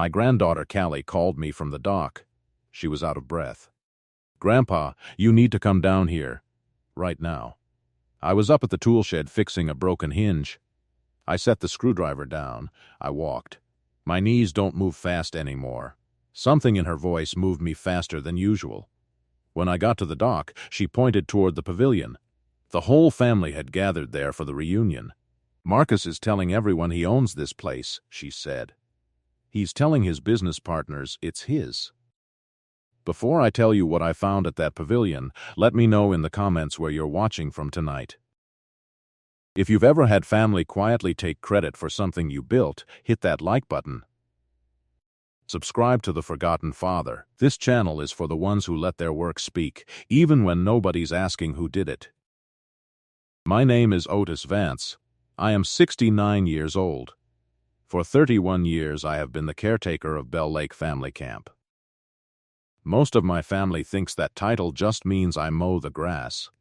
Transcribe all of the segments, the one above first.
My granddaughter Callie called me from the dock. She was out of breath. "Grandpa, you need to come down here. Right now." I was up at the tool shed fixing a broken hinge. I set the screwdriver down. I walked. My knees don't move fast anymore. Something in her voice moved me faster than usual. When I got to the dock, she pointed toward the pavilion. The whole family had gathered there for the reunion. "Marcus is telling everyone he owns this place," she said. "He's telling his business partners it's his." Before I tell you what I found at that pavilion, let me know in the comments where you're watching from tonight. If you've ever had family quietly take credit for something you built, hit that like button. Subscribe to The Forgotten Father. This channel is for the ones who let their work speak, even when nobody's asking who did it. My name is Otis Vance. I am 69 years old. For 31 years I have been the caretaker of Bell Lake Family Camp. Most of my family thinks that title just means I mow the grass.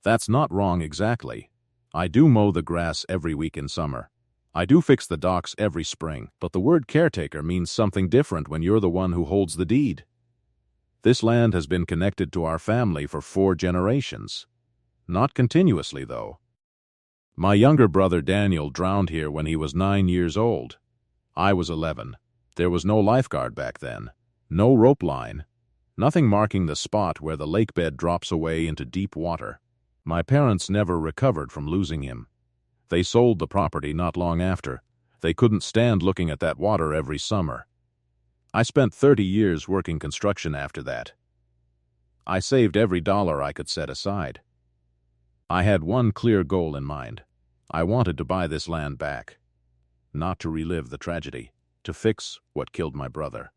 That's not wrong exactly. I do mow the grass every week in summer. I do fix the docks every spring, but the word caretaker means something different when you're the one who holds the deed. This land has been connected to our family for 4 generations. Not continuously, though. My younger brother Daniel drowned here when he was 9 years old. I was 11. There was no lifeguard back then. No rope line. Nothing marking the spot where the lake bed drops away into deep water. My parents never recovered from losing him. They sold the property not long after. They couldn't stand looking at that water every summer. I spent 30 years working construction after that. I saved every dollar I could set aside. I had one clear goal in mind. I wanted to buy this land back. Not to relive the tragedy, to fix what killed my brother.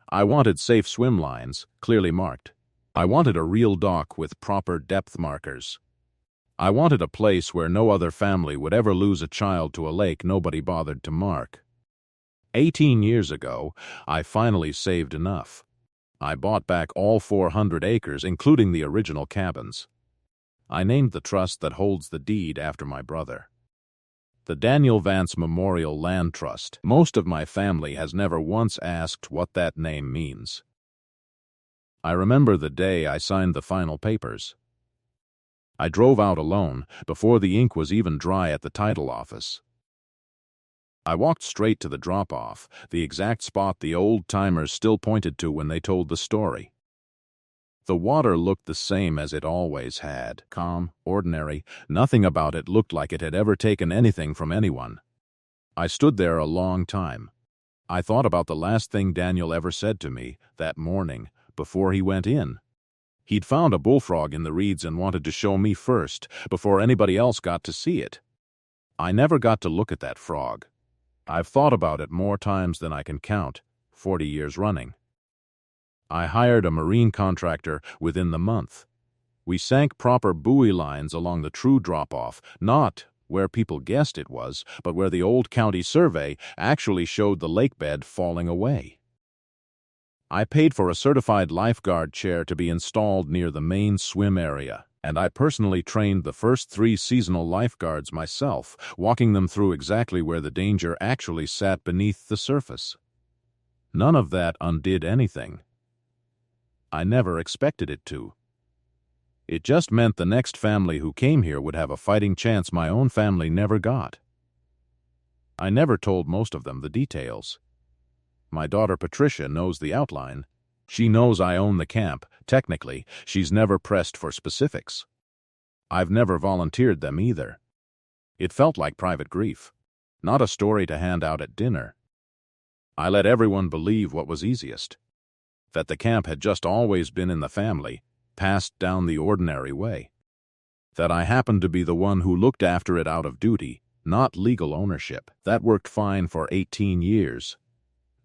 I wanted safe swim lines, clearly marked. I wanted a real dock with proper depth markers. I wanted a place where no other family would ever lose a child to a lake nobody bothered to mark. 18 years ago, I finally saved enough. I bought back all 400 acres, including the original cabins. I named the trust that holds the deed after my brother. The Daniel Vance Memorial Land Trust. Most of my family has never once asked what that name means. I remember the day I signed the final papers. I drove out alone, before the ink was even dry at the title office. I walked straight to the drop-off, the exact spot the old-timers still pointed to when they told the story. The water looked the same as it always had, calm, ordinary. Nothing about it looked like it had ever taken anything from anyone. I stood there a long time. I thought about the last thing Daniel ever said to me that morning, before he went in. He'd found a bullfrog in the reeds and wanted to show me first, before anybody else got to see it. I never got to look at that frog. I've thought about it more times than I can count, 40 years running. I hired a marine contractor within the month. We sank proper buoy lines along the true drop-off, not where people guessed it was, but where the old county survey actually showed the lake bed falling away. I paid for a certified lifeguard chair to be installed near the main swim area, and I personally trained the first 3 seasonal lifeguards myself, walking them through exactly where the danger actually sat beneath the surface. None of that undid anything. I never expected it to. It just meant the next family who came here would have a fighting chance my own family never got. I never told most of them the details. My daughter Patricia knows the outline. She knows I own the camp. Technically, she's never pressed for specifics. I've never volunteered them either. It felt like private grief, not a story to hand out at dinner. I let everyone believe what was easiest. That the camp had just always been in the family, passed down the ordinary way. That I happened to be the one who looked after it out of duty, not legal ownership. That worked fine for 18 years.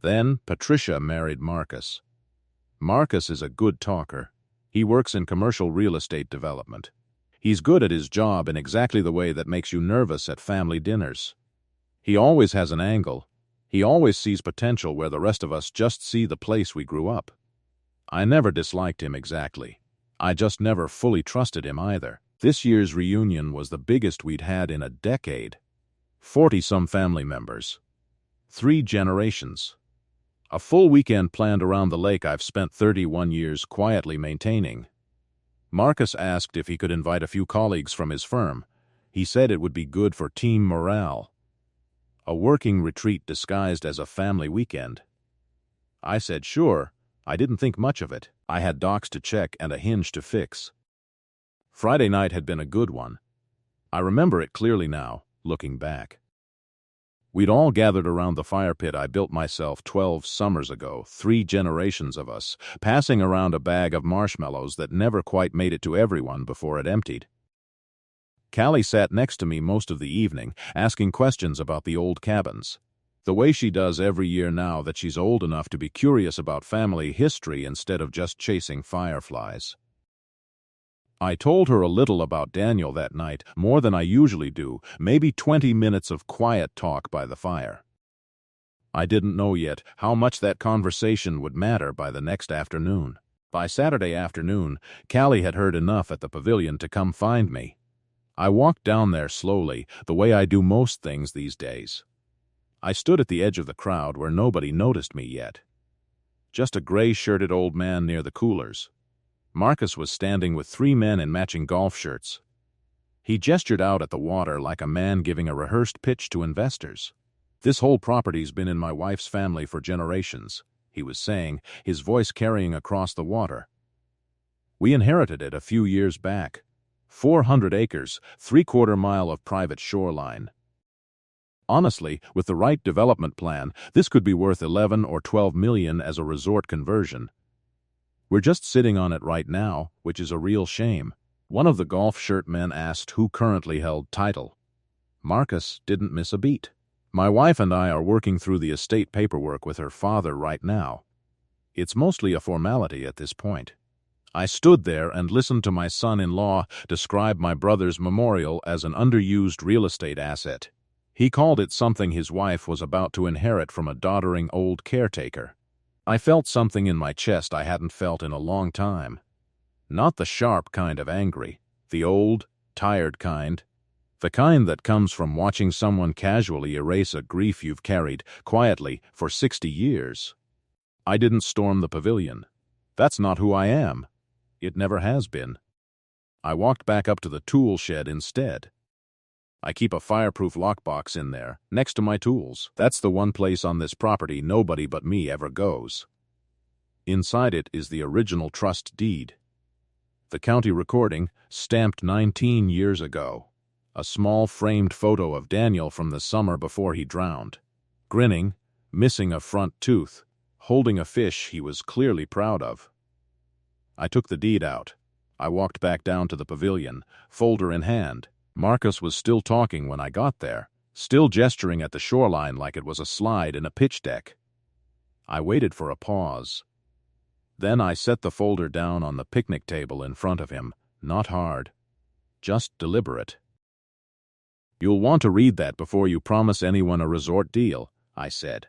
Then Patricia married Marcus. Marcus is a good talker. He works in commercial real estate development. He's good at his job in exactly the way that makes you nervous at family dinners. He always has an angle. He always sees potential where the rest of us just see the place we grew up. I never disliked him exactly. I just never fully trusted him either. This year's reunion was the biggest we'd had in a decade. 40-some family members. 3 generations. A full weekend planned around the lake I've spent 31 years quietly maintaining. Marcus asked if he could invite a few colleagues from his firm. He said it would be good for team morale. A working retreat disguised as a family weekend. I said sure. I didn't think much of it. I had docks to check and a hinge to fix. Friday night had been a good one. I remember it clearly now, looking back. We'd all gathered around the fire pit I built myself 12 summers ago, 3 generations of us, passing around a bag of marshmallows that never quite made it to everyone before it emptied. Callie sat next to me most of the evening, asking questions about the old cabins, the way she does every year now that she's old enough to be curious about family history instead of just chasing fireflies. I told her a little about Daniel that night, more than I usually do, maybe 20 minutes of quiet talk by the fire. I didn't know yet how much that conversation would matter by the next afternoon. By Saturday afternoon, Callie had heard enough at the pavilion to come find me. I walked down there slowly, the way I do most things these days. I stood at the edge of the crowd where nobody noticed me yet. Just a gray-shirted old man near the coolers. Marcus was standing with 3 men in matching golf shirts. He gestured out at the water like a man giving a rehearsed pitch to investors. "This whole property's been in my wife's family for generations," he was saying, his voice carrying across the water. "We inherited it a few years back. 400 acres, 3/4 mile of private shoreline. Honestly, with the right development plan, this could be worth 11 or 12 million as a resort conversion. We're just sitting on it right now, which is a real shame." One of the golf shirt men asked who currently held title. Marcus didn't miss a beat. "My wife and I are working through the estate paperwork with her father right now. It's mostly a formality at this point." I stood there and listened to my son-in-law describe my brother's memorial as an underused real estate asset. He called it something his wife was about to inherit from a doddering old caretaker. I felt something in my chest I hadn't felt in a long time. Not the sharp kind of angry, the old, tired kind. The kind that comes from watching someone casually erase a grief you've carried, quietly, for 60 years. I didn't storm the pavilion. That's not who I am. It never has been. I walked back up to the tool shed instead. I keep a fireproof lockbox in there, next to my tools. That's the one place on this property nobody but me ever goes. Inside it is the original trust deed. The county recording, stamped 19 years ago. A small framed photo of Daniel from the summer before he drowned. Grinning, missing a front tooth, holding a fish he was clearly proud of. I took the deed out. I walked back down to the pavilion, folder in hand. Marcus was still talking when I got there, still gesturing at the shoreline like it was a slide in a pitch deck. I waited for a pause. Then I set the folder down on the picnic table in front of him, not hard, just deliberate. "You'll want to read that before you promise anyone a resort deal," I said.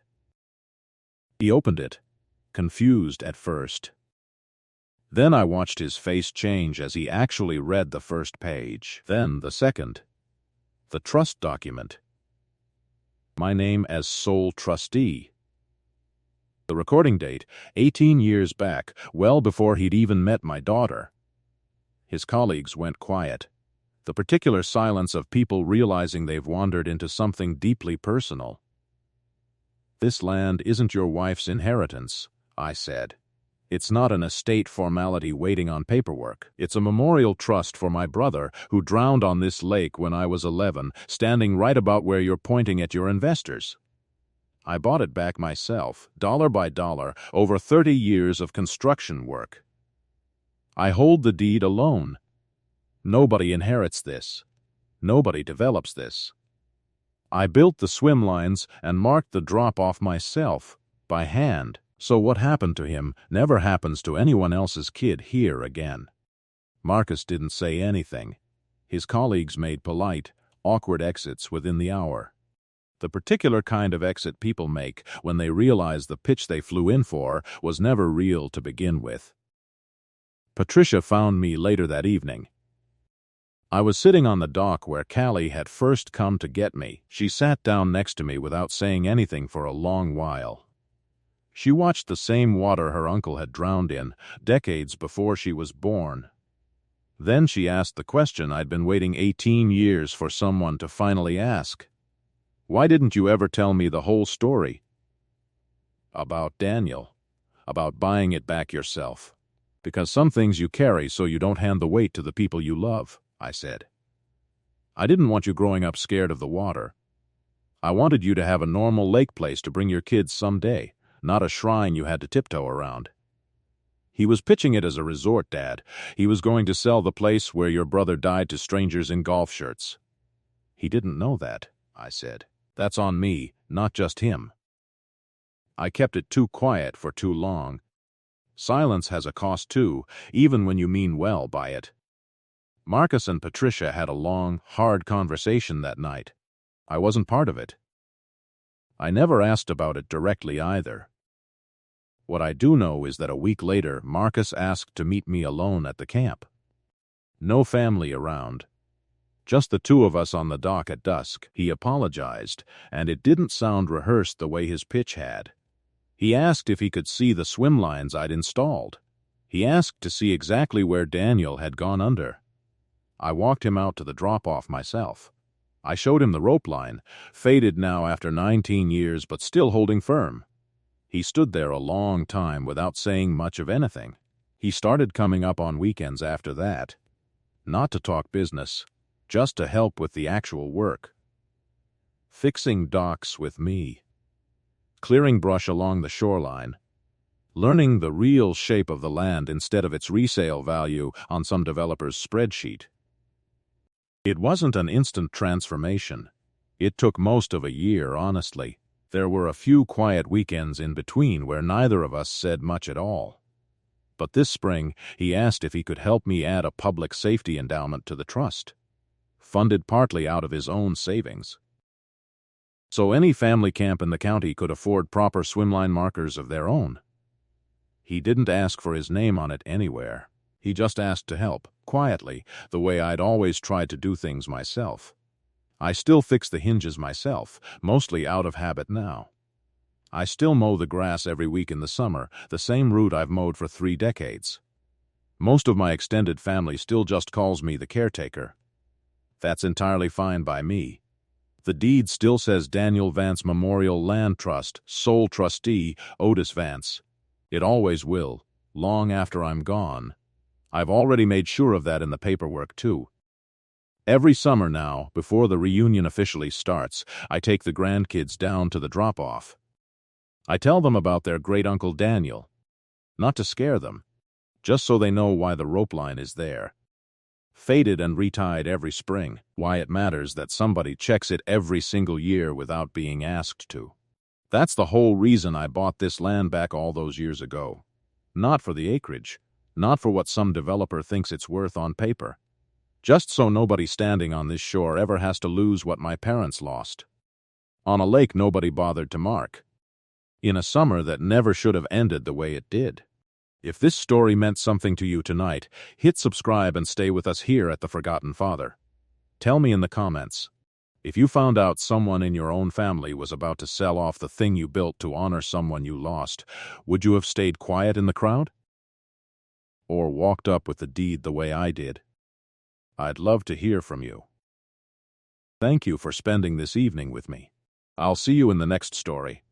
He opened it, confused at first. Then I watched his face change as he actually read the first page, then the second. The trust document. My name as sole trustee. The recording date, 18 years back, well before he'd even met my daughter. His colleagues went quiet. The particular silence of people realizing they've wandered into something deeply personal. "This land isn't your wife's inheritance," I said. "It's not an estate formality waiting on paperwork. It's a memorial trust for my brother who drowned on this lake when I was 11, standing right about where you're pointing at your investors. I bought it back myself, dollar by dollar, over 30 years of construction work. I hold the deed alone. Nobody inherits this. Nobody develops this. I built the swim lines and marked the drop-off myself, by hand. So what happened to him never happens to anyone else's kid here again." Marcus didn't say anything. His colleagues made polite, awkward exits within the hour. The particular kind of exit people make when they realize the pitch they flew in for was never real to begin with. Patricia found me later that evening. I was sitting on the dock where Callie had first come to get me. She sat down next to me without saying anything for a long while. She watched the same water her uncle had drowned in, decades before she was born. Then she asked the question I'd been waiting 18 years for someone to finally ask. Why didn't you ever tell me the whole story? About Daniel. About buying it back yourself. Because some things you carry so you don't hand the weight to the people you love, I said. I didn't want you growing up scared of the water. I wanted you to have a normal lake place to bring your kids someday, not a shrine you had to tiptoe around. He was pitching it as a resort, Dad. He was going to sell the place where your brother died to strangers in golf shirts. He didn't know that, I said. That's on me, not just him. I kept it too quiet for too long. Silence has a cost too, even when you mean well by it. Marcus and Patricia had a long, hard conversation that night. I wasn't part of it. I never asked about it directly either. What I do know is that a week later, Marcus asked to meet me alone at the camp. No family around. Just the two of us on the dock at dusk. He apologized, and it didn't sound rehearsed the way his pitch had. He asked if he could see the swim lines I'd installed. He asked to see exactly where Daniel had gone under. I walked him out to the drop-off myself. I showed him the rope line, faded now after 19 years but still holding firm. He stood there a long time without saying much of anything. He started coming up on weekends after that. Not to talk business, just to help with the actual work. Fixing docks with me. Clearing brush along the shoreline. Learning the real shape of the land instead of its resale value on some developer's spreadsheet. It wasn't an instant transformation. It took most of a year, honestly. There were a few quiet weekends in between where neither of us said much at all. But this spring, he asked if he could help me add a public safety endowment to the trust, funded partly out of his own savings. So any family camp in the county could afford proper swimline markers of their own. He didn't ask for his name on it anywhere. He just asked to help, quietly, the way I'd always tried to do things myself. I still fix the hinges myself, mostly out of habit now. I still mow the grass every week in the summer, the same route I've mowed for 3 decades. Most of my extended family still just calls me the caretaker. That's entirely fine by me. The deed still says Daniel Vance Memorial Land Trust, sole trustee, Otis Vance. It always will, long after I'm gone. I've already made sure of that in the paperwork, too. Every summer now, before the reunion officially starts, I take the grandkids down to the drop-off. I tell them about their great-uncle Daniel. Not to scare them, just so they know why the rope line is there. Faded and retied every spring, why it matters that somebody checks it every single year without being asked to. That's the whole reason I bought this land back all those years ago. Not for the acreage, not for what some developer thinks it's worth on paper. Just so nobody standing on this shore ever has to lose what my parents lost. On a lake nobody bothered to mark. In a summer that never should have ended the way it did. If this story meant something to you tonight, hit subscribe and stay with us here at The Forgotten Father. Tell me in the comments. If you found out someone in your own family was about to sell off the thing you built to honor someone you lost, would you have stayed quiet in the crowd? Or walked up with the deed the way I did? I'd love to hear from you. Thank you for spending this evening with me. I'll see you in the next story.